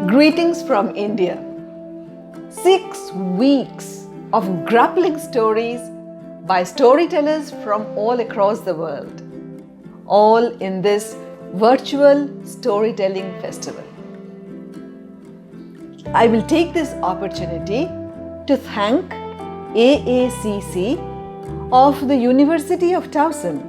Greetings from India. 6 weeks of grappling stories by storytellers from all across the world, all in this virtual storytelling festival. I will take this opportunity to thank AACC of the University of Towson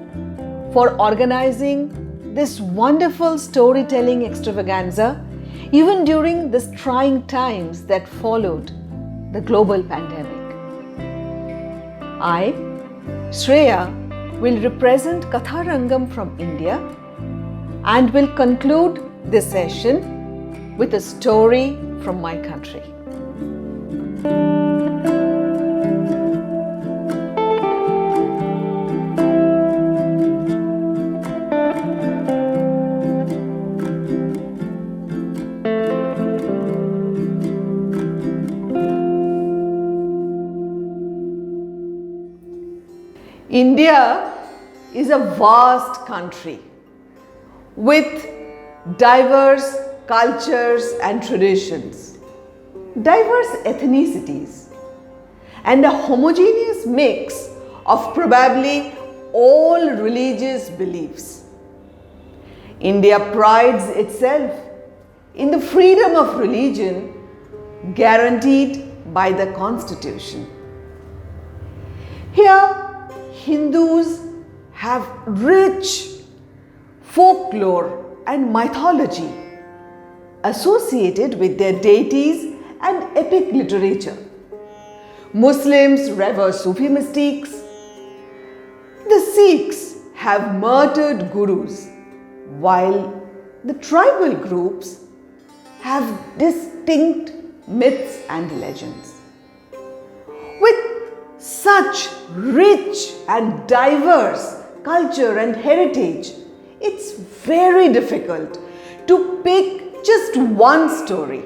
for organizing this wonderful storytelling extravaganza even during the trying times that followed the global pandemic. I, Shreya, will represent Katharangam from India and will conclude this session with a story from my country. India is a vast country with diverse cultures and traditions, diverse ethnicities, and a homogeneous mix of probably all religious beliefs. India prides itself in the freedom of religion guaranteed by the Constitution. Here, Hindus have rich folklore and mythology associated with their deities and epic literature. Muslims revere Sufi mystics. The Sikhs have martyred gurus, while the tribal groups have distinct myths and legends. With such rich and diverse culture and heritage, it's very difficult to pick just one story,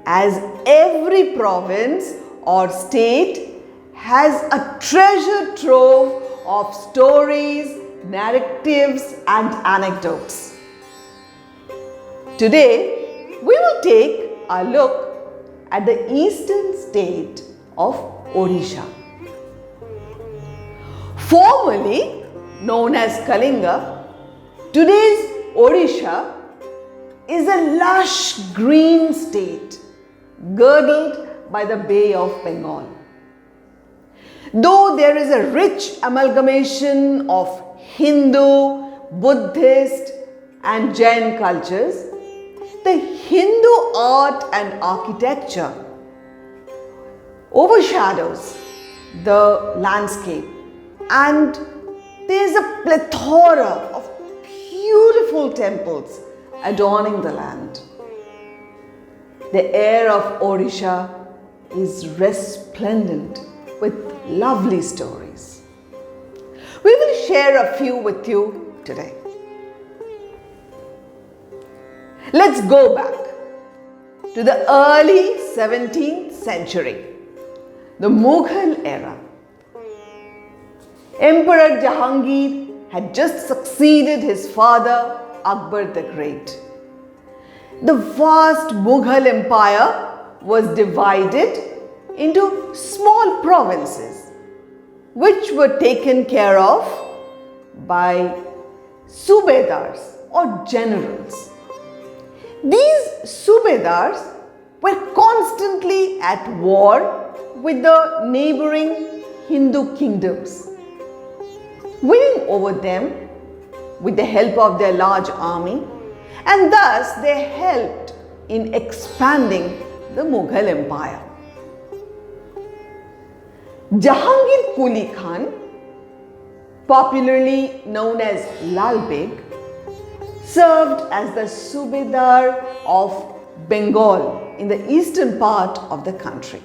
as every province or state has a treasure trove of stories, narratives, and anecdotes. Today, we will take a look at the eastern state of Odisha. Formerly known as Kalinga, today's Odisha is a lush green state girdled by the Bay of Bengal. Though there is a rich amalgamation of Hindu, Buddhist, and Jain cultures, the Hindu art and architecture overshadows the landscape, and there is a plethora of beautiful temples adorning the land. The air of Odisha is resplendent with lovely stories. We will share a few with you today. Let's go back to the early 17th century. The Mughal era. Emperor Jahangir had just succeeded his father Akbar the Great. The vast Mughal empire was divided into small provinces, which were taken care of by subedars or generals. These subedars were constantly at war with the neighboring Hindu kingdoms, winning over them with the help of their large army, and thus they helped in expanding the Mughal Empire. Jahangir Quli Khan, popularly known as Lal Beg, served as the Subedar of Bengal in the eastern part of the country.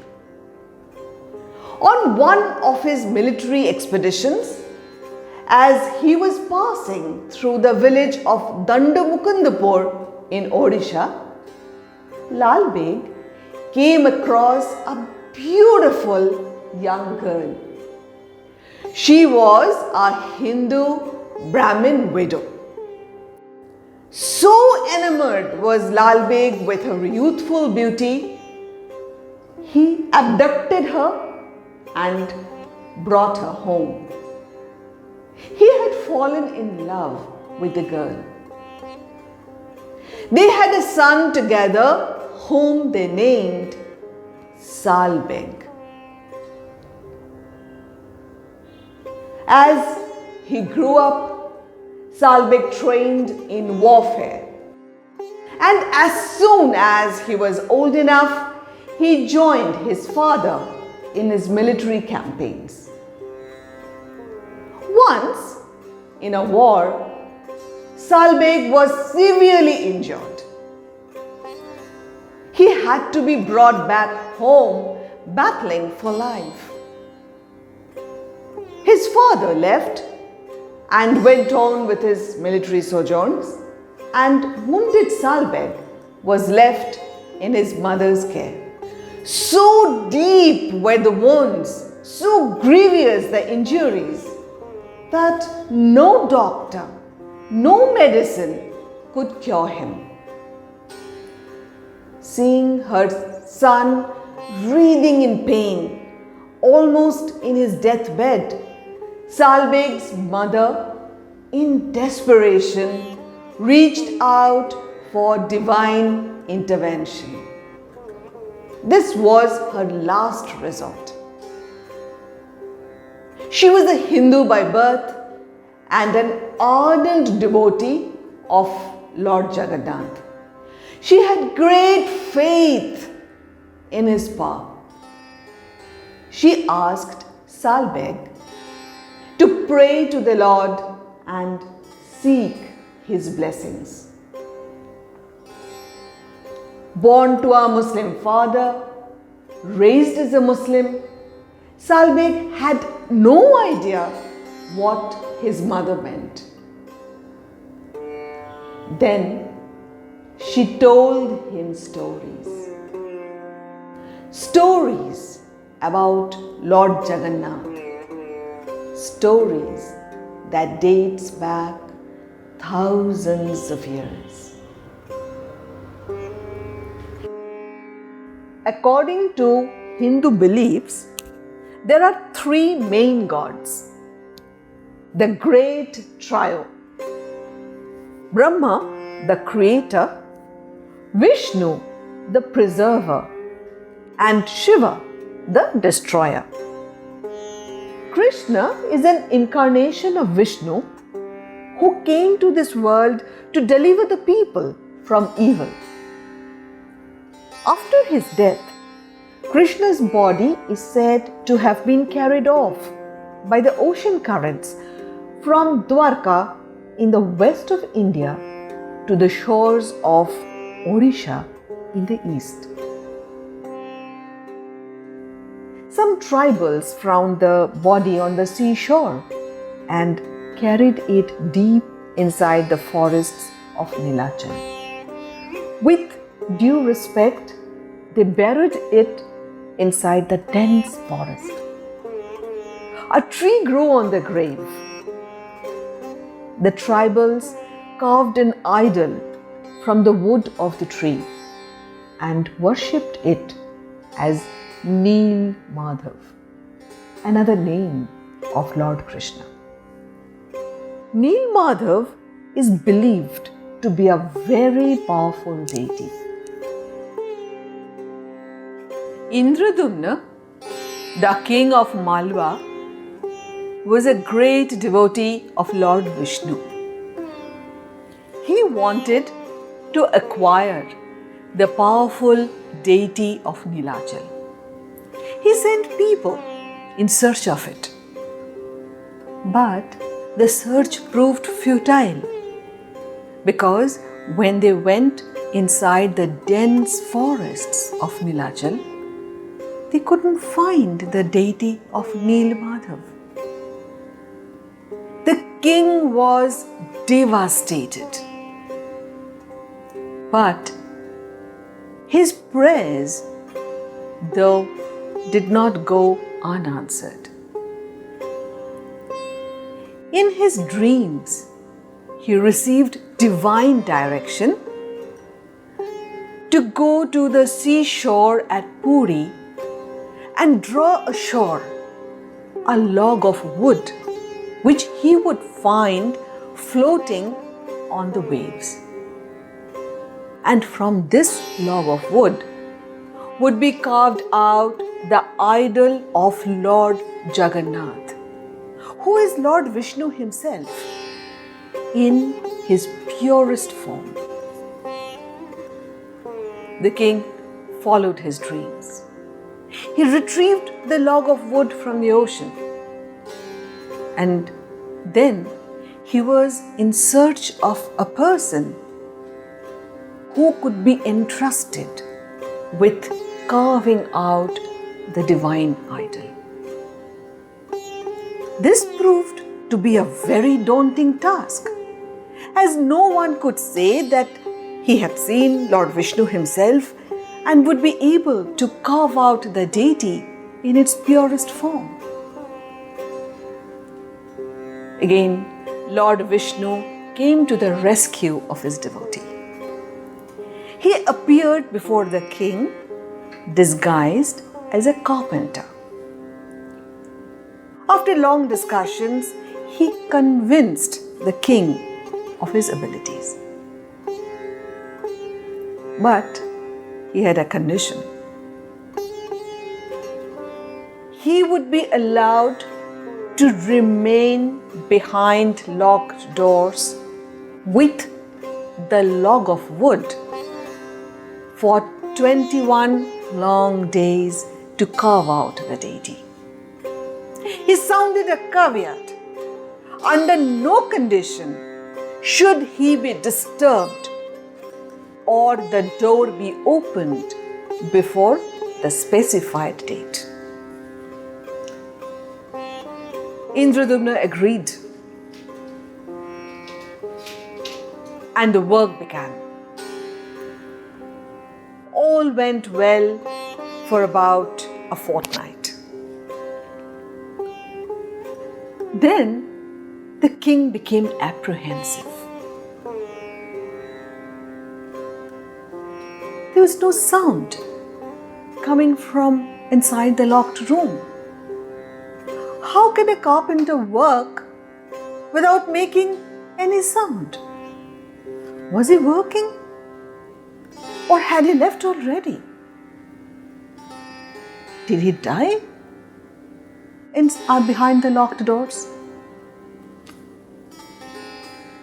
On one of his military expeditions, as he was passing through the village of Dandamukundapur in Odisha, Lal Beg came across a beautiful young girl. She was a Hindu Brahmin widow. So enamored was Lal Beg with her youthful beauty, he abducted her and brought her home. He had fallen in love with the girl. They had a son together whom they named Sal Beg. As he grew up, Sal Beg trained in warfare. And as soon as he was old enough, he joined his father in his military campaigns. Once, in a war, Sal Beg was severely injured. He had to be brought back home battling for life. His father left and went on with his military sojourns, and wounded Sal Beg was left in his mother's care. So deep were the wounds, so grievous the injuries, that no doctor, no medicine could cure him. Seeing her son writhing in pain, almost in his deathbed, Sal Beg's mother, in desperation, reached out for divine intervention. This was her last resort. She was a Hindu by birth and an ardent devotee of Lord Jagannath. She had great faith in his power. She asked Sal Beg to pray to the Lord and seek his blessings. Born to a Muslim father, raised as a Muslim, Sal Beg had no idea what his mother meant. Then she told him stories. Stories about Lord Jagannath. Stories that dates back thousands of years. According to Hindu beliefs, there are three main gods. The great trio: Brahma, the creator; Vishnu, the preserver; and Shiva, the destroyer. Krishna is an incarnation of Vishnu who came to this world to deliver the people from evil. After his death, Krishna's body is said to have been carried off by the ocean currents from Dwarka in the west of India to the shores of Odisha in the east. Some tribals found the body on the seashore and carried it deep inside the forests of Nilachal. With due respect, they buried it inside the dense forest. A tree grew on the grave. The tribals carved an idol from the wood of the tree and worshipped it as Neel Madhav, another name of Lord Krishna. Neel Madhav is believed to be a very powerful deity. Indradumna, the king of Malwa, was a great devotee of Lord Vishnu. He wanted to acquire the powerful deity of Nilachal. He sent people in search of it. But the search proved futile because when they went inside the dense forests of Nilachal, they couldn't find the deity of Neel Madhav. The king was devastated. But his prayers, though, did not go unanswered. In his dreams, he received divine direction to go to the seashore at PURI and draw ashore a log of wood which he would find floating on the waves. And from this log of wood would be carved out the idol of Lord Jagannath, who is Lord Vishnu himself in his purest form. The king followed his dreams. He retrieved the log of wood from the ocean, and then he was in search of a person who could be entrusted with carving out the divine idol. This proved to be a very daunting task, as no one could say that he had seen Lord Vishnu himself and would be able to carve out the deity in its purest form. Again, Lord Vishnu came to the rescue of his devotee. He appeared before the king disguised as a carpenter. After long discussions, he convinced the king of his abilities. But he had a condition. He would be allowed to remain behind locked doors with the log of wood for 21 long days to carve out the deity. He sounded a caveat. Under no condition should he be disturbed or the door be opened before the specified date. Indradumna agreed, and the work began. All went well for about a fortnight. Then the king became apprehensive. There was no sound coming from inside the locked room. How can a carpenter work without making any sound? Was he working? Or had he left already? Did he die behind the locked doors?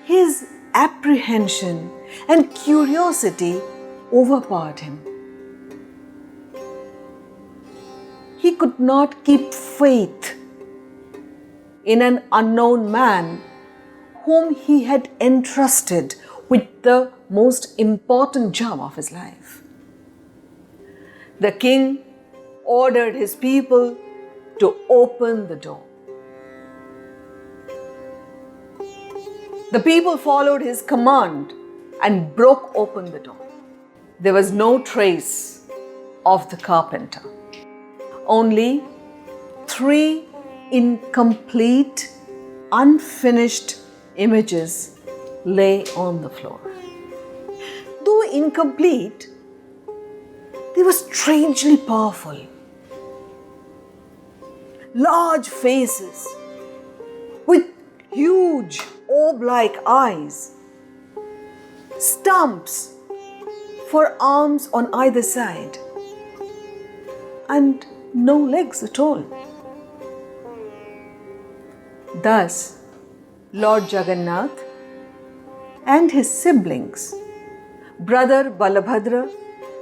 His apprehension and curiosity overpowered him. He could not keep faith in an unknown man whom he had entrusted with the most important job of his life. The king ordered his people to open the door. The people followed his command and broke open the door. There was no trace of the carpenter. Only 3 incomplete, unfinished images lay on the floor. Though incomplete, they were strangely powerful. Large faces with huge orb-like eyes, stumps for arms on either side, and no legs at all. Thus, Lord Jagannath and his siblings, brother Balabhadra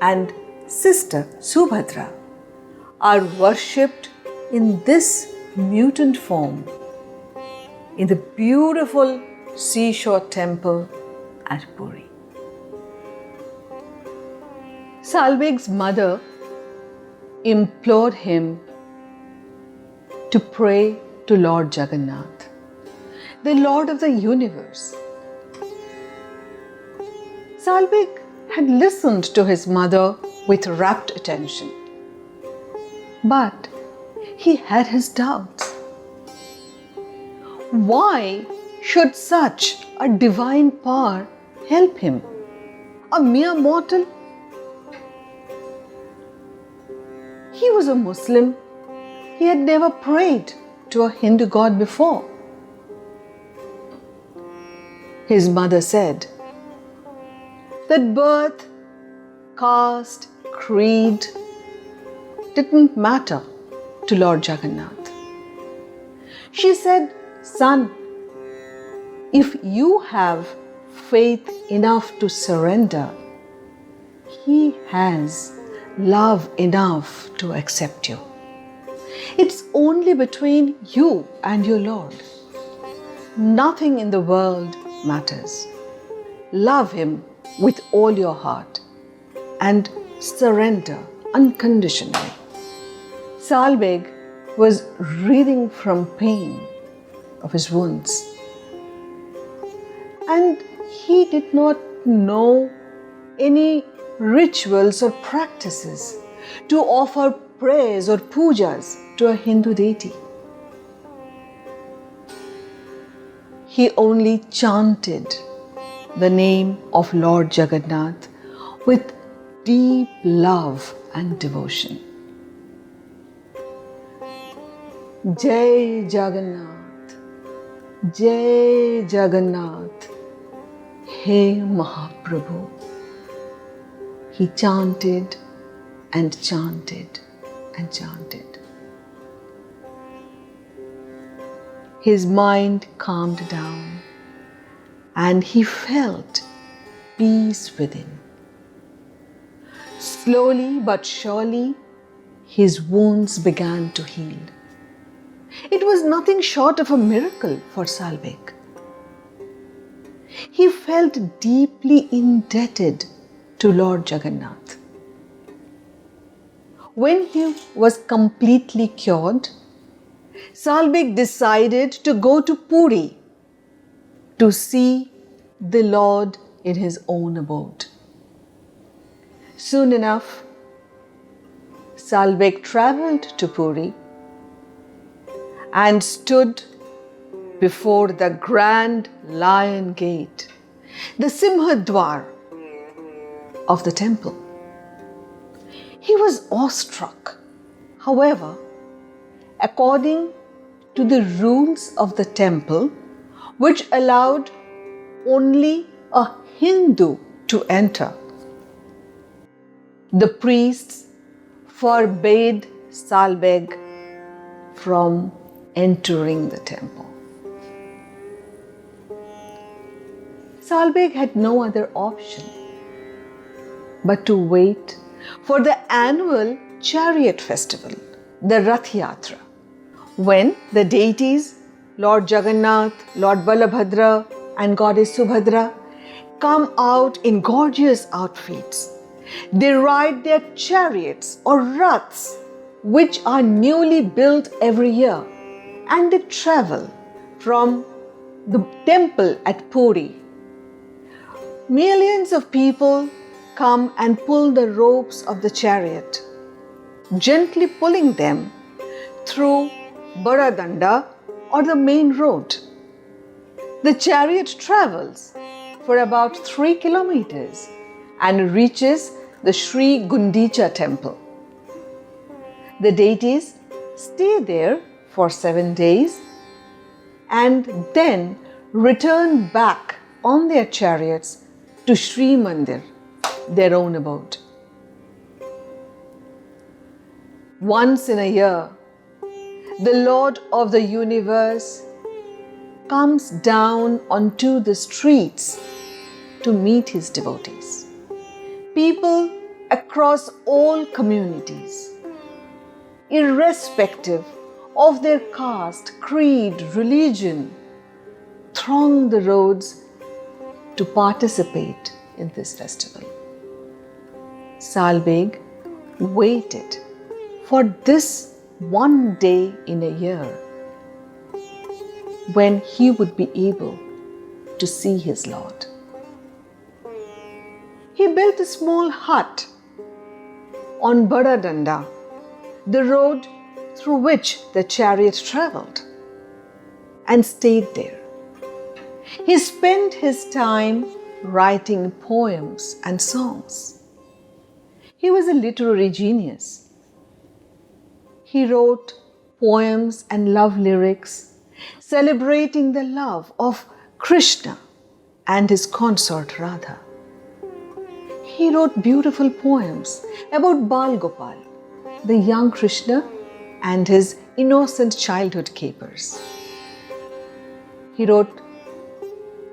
and sister Subhadra, are worshipped in this mutant form in the beautiful seashore temple at Puri. Salveg's mother implored him to pray to Lord Jagannath the Lord of the universe. Salbeg had listened to his mother with rapt attention. But he had his doubts. Why should such a divine power help him, a mere mortal? He was a Muslim. He had never prayed to a Hindu god before. His mother said that birth, caste, creed didn't matter to Lord Jagannath. She said, "Son, if you have faith enough to surrender, He has love enough to accept you. It's only between you and your Lord. Nothing in the world matters. Love Him with all your heart and surrender unconditionally." Salbeg was writhing from pain of his wounds, and he did not know any rituals or practices to offer prayers or pujas to a Hindu deity. He only chanted the name of Lord Jagannath with deep love and devotion. Jai Jagannath, Jai Jagannath, Hey Mahaprabhu. He chanted and chanted and chanted. His mind calmed down and he felt peace within. Slowly but surely, his wounds began to heal. It was nothing short of a miracle for Salbeg. He felt deeply indebted to Lord Jagannath. When he was completely cured, Salbeg decided to go to Puri to see the Lord in his own abode. Soon enough, Salbeg travelled to Puri and stood before the grand lion gate, the Simhadwar of the temple. He was awestruck. However, according to the rules of the temple, which allowed only a Hindu to enter, the priests forbade Salbeg from entering the temple. Salbeg had no other option but to wait for the annual chariot festival, the Rath Yatra, when the deities, Lord Jagannath, Lord Balabhadra and Goddess Subhadra, come out in gorgeous outfits. They ride their chariots or raths, which are newly built every year, and they travel from the temple at Puri. Millions of people come and pull the ropes of the chariot, gently pulling them through Baradanda or the main road. The chariot travels for about 3 kilometers and reaches the Sri Gundicha temple. The deities stay there for 7 days and then return back on their chariots to Sri Mandir, their own abode. Once in a year, the Lord of the universe comes down onto the streets to meet his devotees. People across all communities, irrespective of their caste, creed, religion, throng the roads to participate in this festival. Salbeg waited for this one day in a year. when he would be able to see his Lord. He built a small hut on Badadanda, the road through which the chariot travelled, and stayed there. He spent his time writing poems and songs. He was a literary genius. He wrote poems and love lyrics celebrating the love of Krishna and his consort Radha. He wrote beautiful poems about Bal Gopal, the young Krishna and his innocent childhood capers. He wrote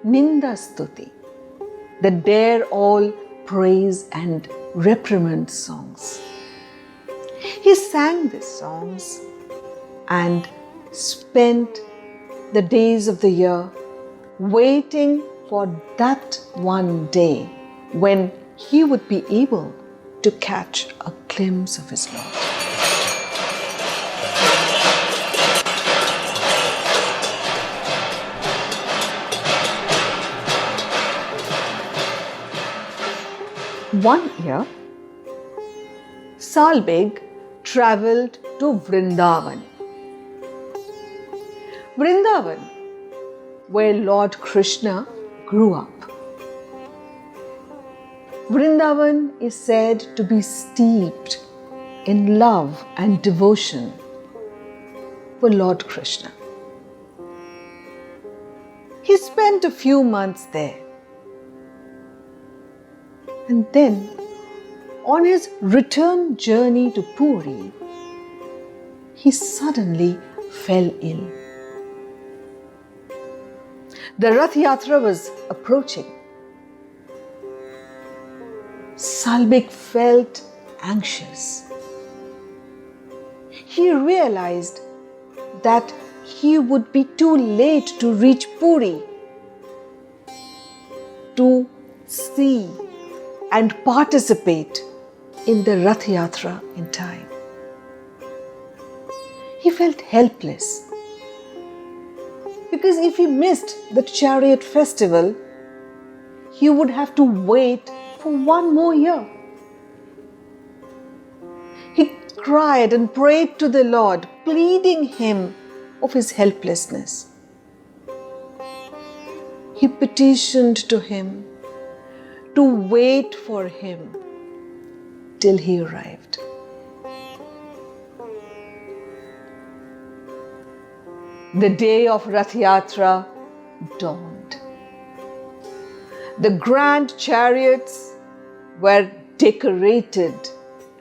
Ninda Stuti, the dare all praise and reprimand songs. He sang these songs and spent the days of the year waiting for that one day when he would be able to catch a glimpse of his Lord. One year, Salbeg travelled to Vrindavan. Vrindavan, where Lord Krishna grew up. Vrindavan is said to be steeped in love and devotion for Lord Krishna. He spent a few months there. And then, on his return journey to Puri, he suddenly fell ill. The Rath Yatra was approaching. Salbeg felt anxious. He realized that he would be too late to reach Puri to see and participate in the Rath Yatra in time. He felt helpless because if he missed the chariot festival, he would have to wait for one more year. He cried and prayed to the Lord, pleading him of his helplessness. He petitioned to him to wait for him till he arrived. The day of Rath Yatra dawned. The grand chariots were decorated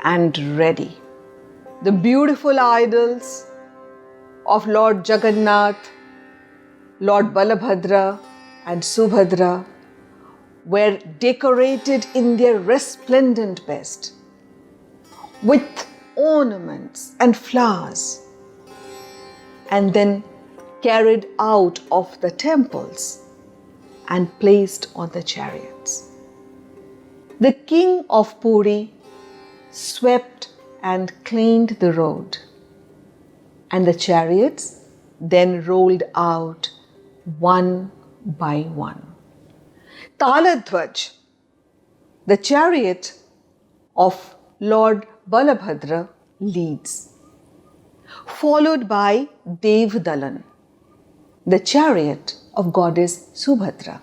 and ready. The beautiful idols of Lord Jagannath, Lord Balabhadra and Subhadra were decorated in their resplendent best with ornaments and flowers, and then carried out of the temples and placed on the chariots. The king of Puri swept and cleaned the road, and the chariots then rolled out one by one. Taladhwaj, the chariot of Lord Balabhadra, leads, followed by Devdalan, the chariot of goddess Subhadra.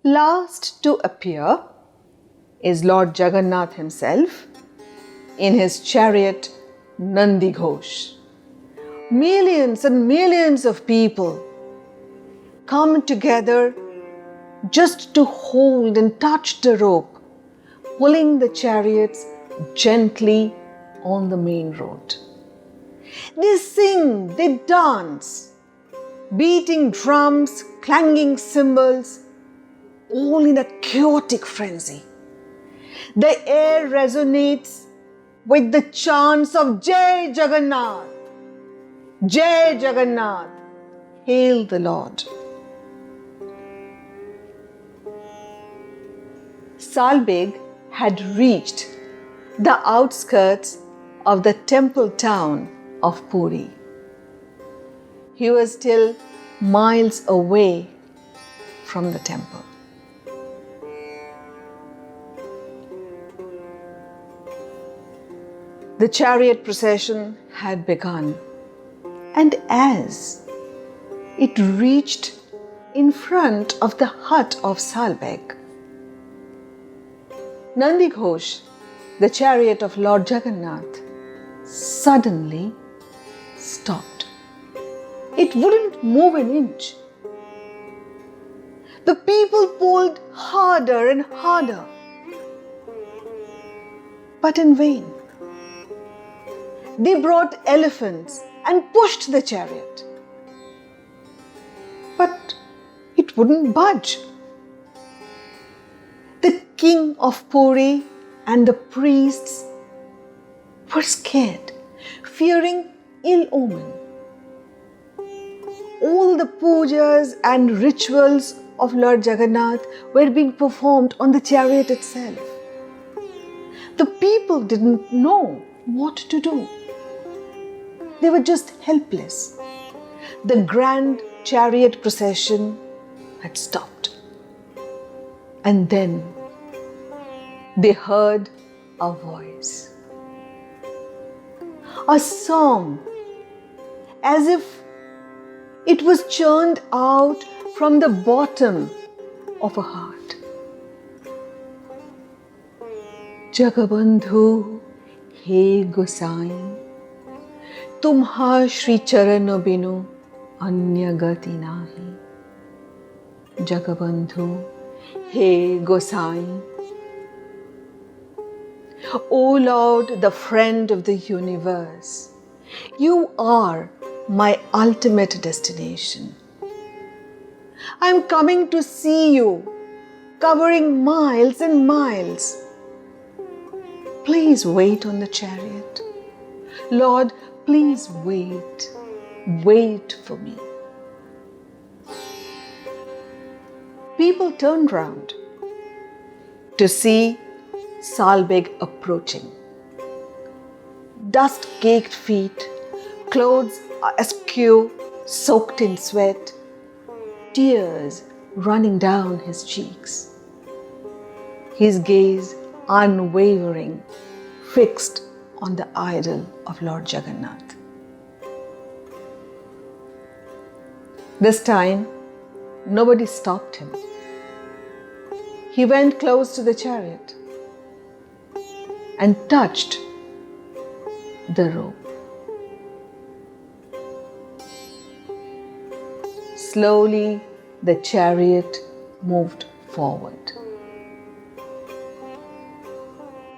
Last to appear is Lord Jagannath himself in his chariot Nandi Ghosh. Millions and millions of people come together just to hold and touch the rope, pulling the chariots gently on the main road. They sing, they dance, beating drums, clanging cymbals, all in a chaotic frenzy. The air resonates with the chants of Jai Jagannath, Jai Jagannath, hail the Lord. Salbeg had reached the outskirts of the temple town of Puri. he was still miles away from the temple. The chariot procession had begun, and as it reached in front of the hut of Salbeg, Nandi Ghosh, the chariot of Lord Jagannath, suddenly stopped. It wouldn't move an inch. The people pulled harder and harder, but in vain. They brought elephants and pushed the chariot, but it wouldn't budge. The king of Puri and the priests were scared, fearing ill omen. All the pujas and rituals of Lord Jagannath were being performed on the chariot itself. The people didn't know what to do. They were just helpless. The grand chariot procession had stopped. And then they heard a voice. A song, as if it was churned out from the bottom of a heart. Jagabandhu he Gosain, tumha Shri Charano binu anya gati nahi. Jagabandhu he Gosain. O Lord, the friend of the universe, you are my ultimate destination. I am coming to see you, covering miles and miles. Please wait on the chariot. Lord, please wait. Wait for me. People turned round to see Salbeg approaching. Dust-caked feet, clothes askew, soaked in sweat, tears running down his cheeks. His gaze unwavering, fixed on the idol of Lord Jagannath. This time, nobody stopped him. He went close to the chariot and touched the rope. Slowly, the chariot moved forward.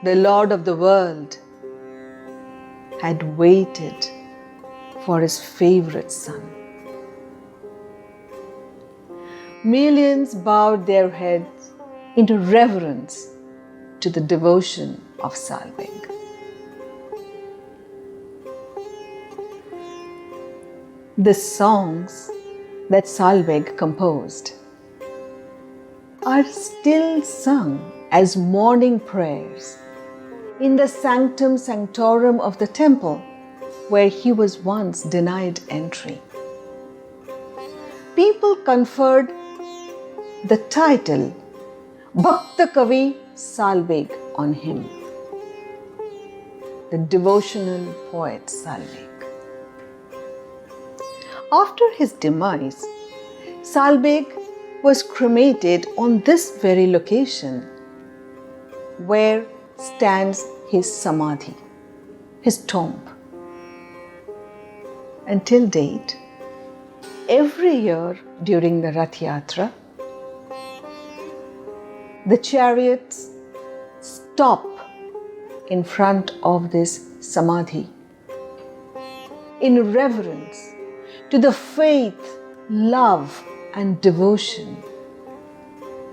The Lord of the world had waited for his favorite son. Millions bowed their heads into reverence to the devotion of Salbeg. The songs that Salbeg composed are still sung as morning prayers in the sanctum sanctorum of the temple where he was once denied entry. People conferred the title Bhakta Kavi Salbeg on him, the devotional poet Salbeg. After his demise, Salbeg was cremated on this very location where stands his samadhi, his tomb. Until date, every year during the Rath Yatra, the chariots stop in front of this samadhi in reverence to the faith, love, and devotion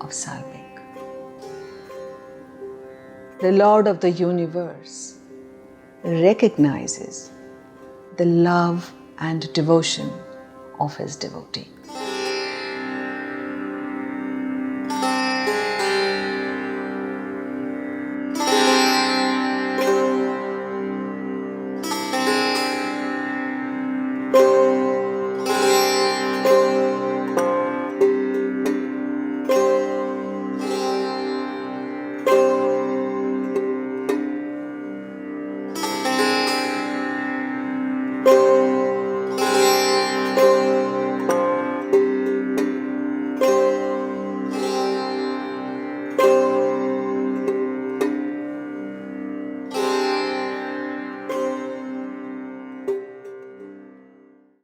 of Salbeg. The Lord of the universe recognizes the love and devotion of his devotee.